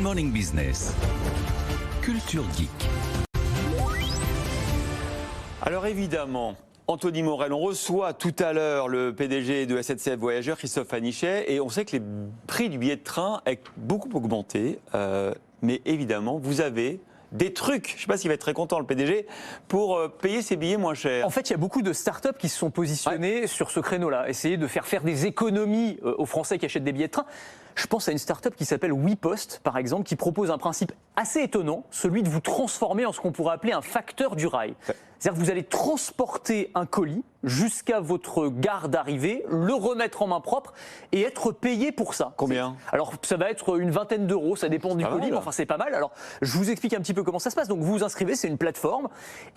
Morning Business. Culture Geek. Alors évidemment, Anthony Morel, on reçoit tout à l'heure le PDG de SNCF Voyageurs, Christophe Anichet, et on sait que les prix du billet de train ont beaucoup augmenté. Mais évidemment, vous avez des trucs, je ne sais pas s'il va être très content le PDG, pour payer ses billets moins chers. En fait, il y a beaucoup de startups qui se sont positionnées sur ce créneau-là, essayer de faire des économies aux Français qui achètent des billets de train. Je pense à une startup qui s'appelle WePost, par exemple, qui propose un principe assez étonnant, celui de vous transformer en ce qu'on pourrait appeler un facteur du rail. C'est-à-dire que vous allez transporter un colis jusqu'à votre gare d'arrivée, le remettre en main propre et être payé pour ça. Combien ? Alors, ça va être une vingtaine d'euros, ça dépend du colis, mais enfin, c'est pas mal. Alors, je vous explique un petit peu comment ça se passe. Donc, vous vous inscrivez, c'est une plateforme,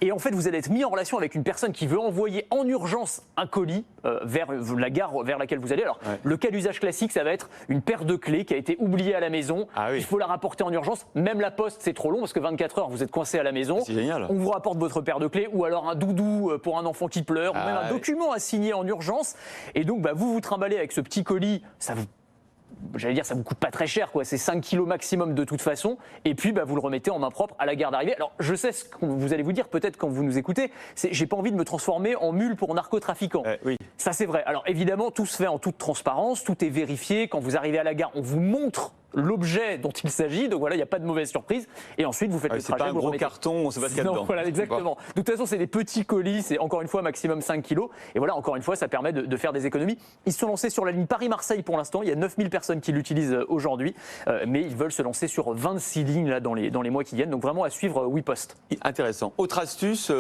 et en fait, vous allez être mis en relation avec une personne qui veut envoyer en urgence un colis vers la gare vers laquelle vous allez. Alors, le cas d'usage classique, ça va être une paire de clés qui a été oubliée à la maison. Il faut la rapporter en urgence. Même la poste, c'est trop long parce que 24 heures, vous êtes coincé à la maison. C'est génial. On vous rapporte votre paire de clés ou alors un doudou pour un enfant qui pleure, ou même un document à signer en urgence. Et donc, vous vous trimballez avec ce petit colis. Ça vous coûte pas très cher, quoi. C'est 5 kilos maximum de toute façon. Et puis, vous le remettez en main propre à la gare d'arrivée. Alors, je sais ce que vous allez vous dire, peut-être quand vous nous écoutez, c'est j'ai pas envie de me transformer en mule pour narcotrafiquant. Oui. Ça, c'est vrai. Alors, évidemment, tout se fait en toute transparence, tout est vérifié. Quand vous arrivez à la gare, on vous montre l'objet dont il s'agit, donc voilà, il n'y a pas de mauvaise surprise. Et ensuite, vous faites le trajet. C'est pas un gros carton, on ne sait pas ce qu'il y a dedans. Voilà, exactement. De toute façon, c'est des petits colis, c'est encore une fois maximum 5 kilos. Et voilà, encore une fois, ça permet de faire des économies. Ils se sont lancés sur la ligne Paris-Marseille pour l'instant. Il y a 9000 personnes qui l'utilisent aujourd'hui. Mais ils veulent se lancer sur 26 lignes là, dans les mois qui viennent. Donc vraiment à suivre WePost. Intéressant. Autre astuce,